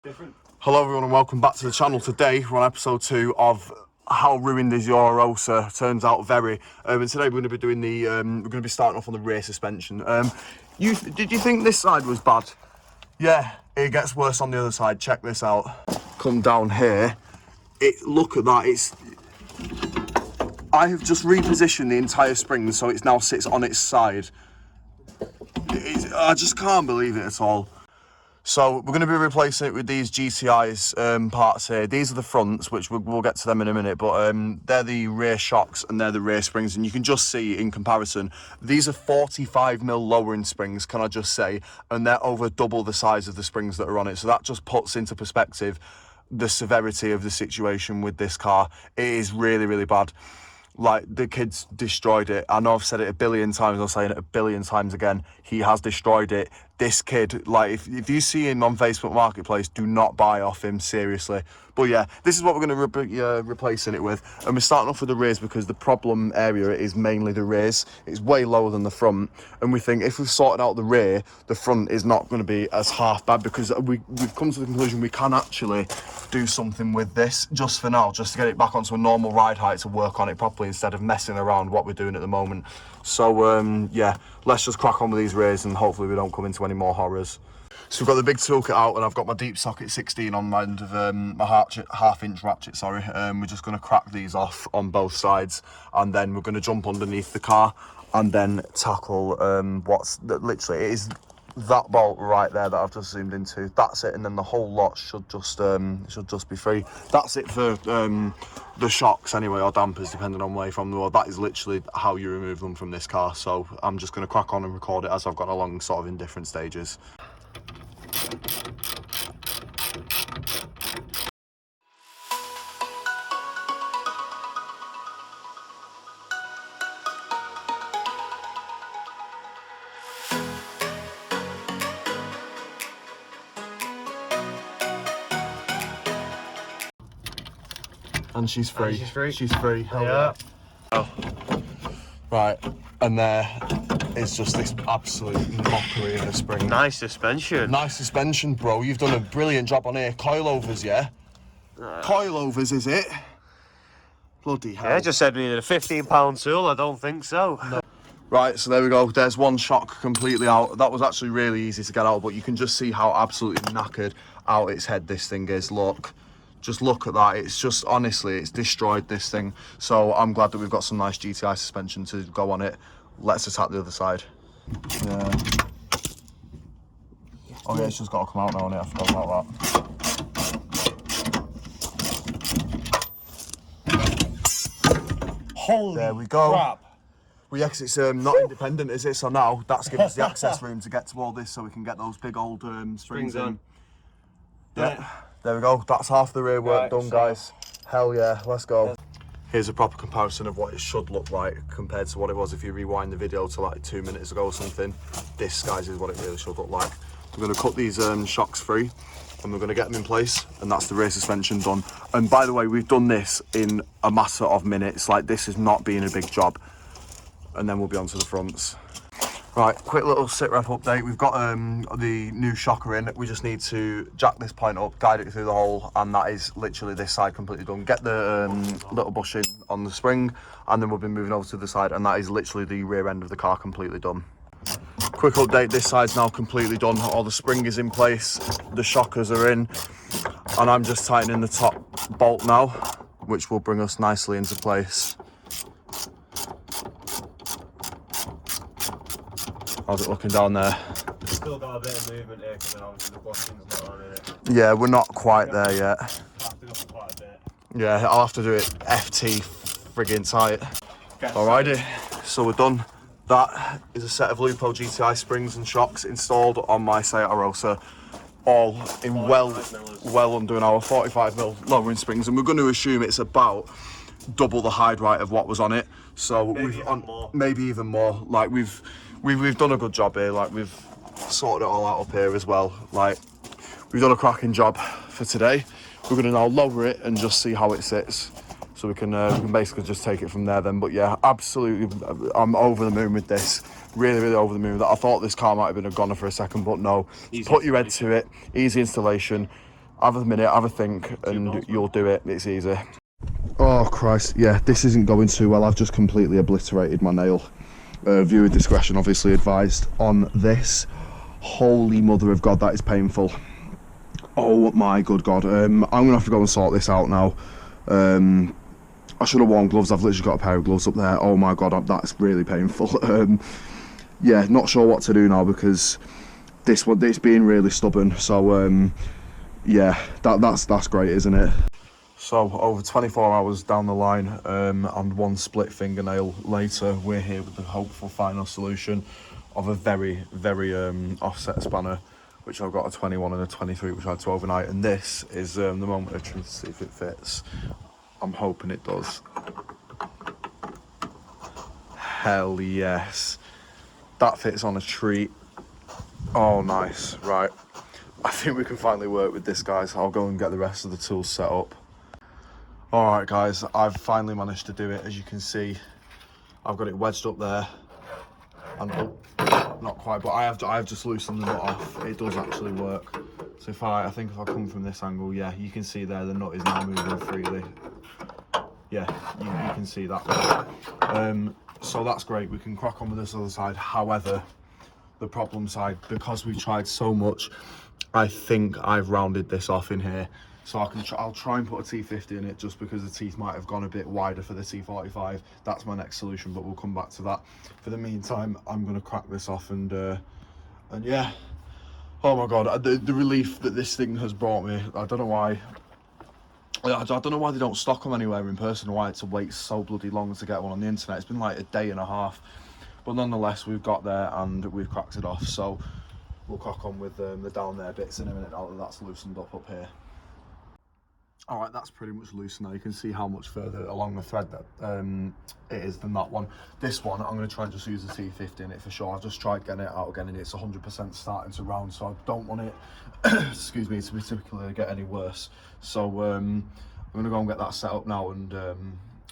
Different. Hello everyone and welcome back to the channel. Today we're on episode 2 of How Ruined Is Your Arosa. Turns out very. And today we're going to be doing the, we're going to be starting off on the rear suspension. Did you think this side was bad? Yeah, it gets worse on the other side. Check this out. Come down here. Look at that. I have just repositioned the entire spring so it now sits on its side. I just can't believe it at all. So we're going to be replacing it with these GTI's parts here. These are the fronts, which we'll get to them in a minute, but they're the rear shocks and they're the rear springs, and you can just see in comparison, these are 45mm lowering springs, can I just say, and they're over double the size of the springs that are on it. So that just puts into perspective the severity of the situation with this car. It is really, really bad. Like, the kid's destroyed it. I know I've said it a billion times, I'll say it a billion times again. He has destroyed it. This kid, like, if you see him on Facebook Marketplace, do not buy off him, seriously. But yeah, this is what we're going to be replacing it with. And we're starting off with the rears because the problem area is mainly the rears. It's way lower than the front. And we think if we've sorted out the rear, the front is not going to be as half bad, because we've come to the conclusion we can actually do something with this just for now, just to get it back onto a normal ride height to work on it properly instead of messing around what we're doing at the moment. So yeah, let's just crack on with these rears and hopefully we don't come into any more horrors. So we've got the big toolkit out and I've got my deep socket 16 on my end of my half-inch ratchet, sorry. We're just going to crack these off on both sides and then we're going to jump underneath the car and then tackle literally, it is that bolt right there that I've just zoomed into. That's it, and then the whole lot should just be free. That's it for the shocks anyway, or dampers, depending on where you're from the world. That is literally how you remove them from this car. So I'm just going to crack on and record it as I've gone along, sort of in different stages. And she's free. She's free. She's free. Hell yeah. Oh. Right, and there is just this absolute mockery of a spring. Nice suspension. Nice suspension, bro. You've done a brilliant job on here. Coilovers, yeah? Coilovers, is it? Bloody hell. Yeah, just said we needed a £15 tool. I don't think so. No. Right, so there we go. There's one shock completely out. That was actually really easy to get out, but you can just see how absolutely knackered out its head this thing is. Look. Just look at that. It's just, honestly, it's destroyed this thing. So I'm glad that we've got some nice GTI suspension to go on it. Let's attack the other side. Yeah. Oh yeah, it's just got to come out now, I forgot about that. Holy there we go. crap. Well, yeah, because it's not independent, is it? So now that's given us the access room to get to all this so we can get those big old springs in. Yeah. There we go, that's half the rear work done, guys. Hell yeah, let's go. Here's a proper comparison of what it should look like compared to what it was if you rewind the video to like 2 minutes ago or something. This, guys, is what it really should look like. We're going to cut these shocks free and we're going to get them in place, and that's the rear suspension done. And by the way, we've done this in a matter of minutes. Like, this has not been a big job. And then we'll be on to the fronts. Right, quick little sit rep update. We've got the new shocker in. We just need to jack this point up, guide it through the hole, and that is literally this side completely done. Get the little bushing on the spring, and then we'll be moving over to the side, and that is literally the rear end of the car completely done. Quick update, this side's now completely done. All the spring is in place, the shockers are in, and I'm just tightening the top bolt now, which will bring us nicely into place. How's it looking down there? Still got a bit of movement here because obviously the bushing's not on it. Yeah, we're not quite there yet. I've to up quite a bit. Yeah, I'll have to do it FT friggin' tight. Alrighty, so we're done. That is a set of Lupo GTI springs and shocks installed on my Seat Arosa, all in well under an hour, 45mm lowering springs, and we're going to assume it's about double the hide height of what was on it. So maybe even more. Like we've done a good job here. Like, we've sorted it all out up here as well. Like, we've done a cracking job for today. We're going to now lower it and just see how it sits, so we can basically just take it from there then. But yeah, absolutely, I'm over the moon with this. Really, really over the moon with that. I thought this car might have been a goner for a second, but no. Put your head to it. Easy installation. have a minute, have a think, and you'll do it. It's easy. Oh Christ, yeah, this isn't going too well. I've just completely obliterated my nail. Viewer discretion obviously advised on this. Holy mother of God, that is painful. Oh my good God. I'm gonna have to go and sort this out now. I should have worn gloves. I've literally got a pair of gloves up there. Oh my God, that's really painful. Yeah, not sure what to do now because it's being really stubborn. So yeah, that's great, isn't it? So over 24 hours down the line and one split fingernail later, we're here with the hopeful final solution of a very, very offset spanner, which I've got a 21 and a 23, which I had to overnight. And this is the moment of truth to see if it fits. I'm hoping it does. Hell yes. That fits on a treat. Oh, nice. Right. I think we can finally work with this, guys. I'll go and get the rest of the tools set up. Alright guys, I've finally managed to do it. As you can see, I've got it wedged up there, and oh, not quite, but I have just loosened the nut off. It does actually work. So I think if I come from this angle, yeah, you can see there the nut is now moving freely. Yeah, you can see that. So that's great. We can crack on with this other side. However, the problem side, because we've tried so much, I think I've rounded this off in here. So I'll try and put a T50 in it, just because the teeth might have gone a bit wider for the T45. That's my next solution, but we'll come back to that. For the meantime, I'm going to crack this off and yeah. Oh my God, the relief that this thing has brought me. I don't know why. I don't know why they don't stock them anywhere in person, or why it's to wait so bloody long to get one on the internet. It's been like a day and a half. But nonetheless, we've got there and we've cracked it off. So we'll crack on with the down there bits in a minute now that that's loosened up here. Alright, that's pretty much loose now. You can see how much further along the thread that it is than that one. This one, I'm going to try and just use the T50 in it for sure. I've just tried getting it out again and it's 100% starting to round, so I don't want it, excuse me, to be typically get any worse. So I'm going to go and get that set up now, and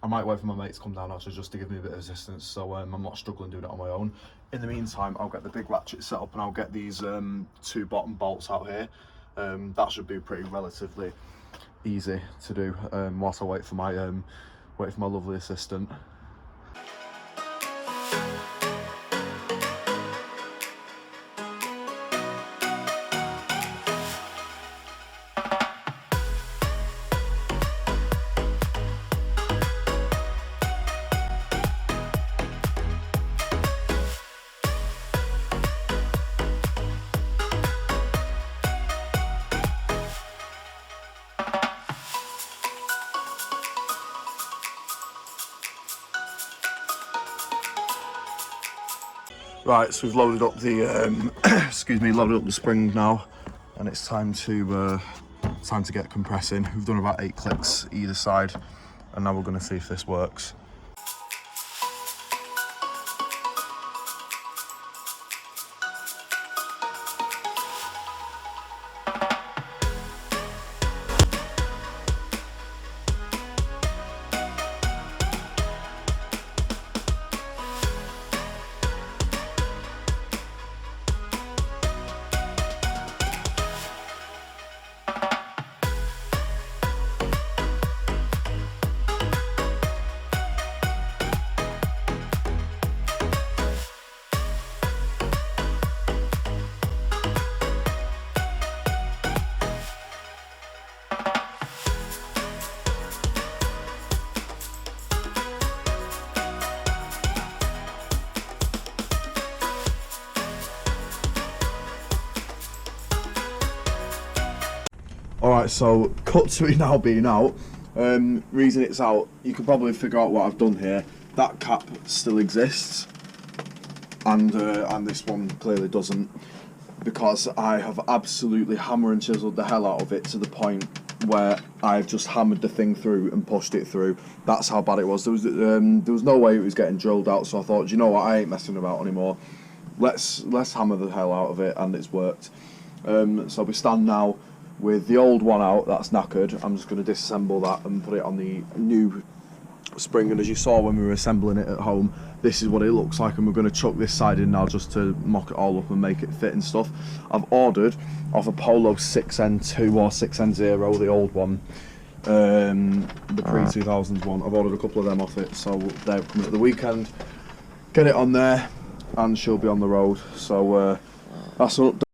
I might wait for my mate to come down actually just to give me a bit of assistance, so I'm not struggling doing it on my own. In the meantime, I'll get the big ratchet set up and I'll get these two bottom bolts out here. That should be pretty relatively easy to do whilst I wait for my lovely assistant. Right, so we've loaded up the excuse me, loaded up the spring now, and it's time to get compressing. We've done about 8 clicks either side, and now we're going to see if this works. Alright, so cut to it now being out. Reason it's out, you can probably figure out what I've done here. That cap still exists, and this one clearly doesn't, because I have absolutely hammer and chiseled the hell out of it to the point where I've just hammered the thing through and pushed it through. That's how bad it was. There was no way it was getting drilled out, so I thought, you know what, I ain't messing about anymore. Let's hammer the hell out of it, and it's worked. So we stand now with the old one out, that's knackered. I'm just going to disassemble that and put it on the new spring, and as you saw when we were assembling it at home, this is what it looks like, and we're going to chuck this side in now just to mock it all up and make it fit and stuff. I've ordered off a Polo 6N2 or 6N0, the old one, the pre-2000s one. I've ordered a couple of them off it, so they're coming at the weekend. Get it on there and she'll be on the road, so that's an update.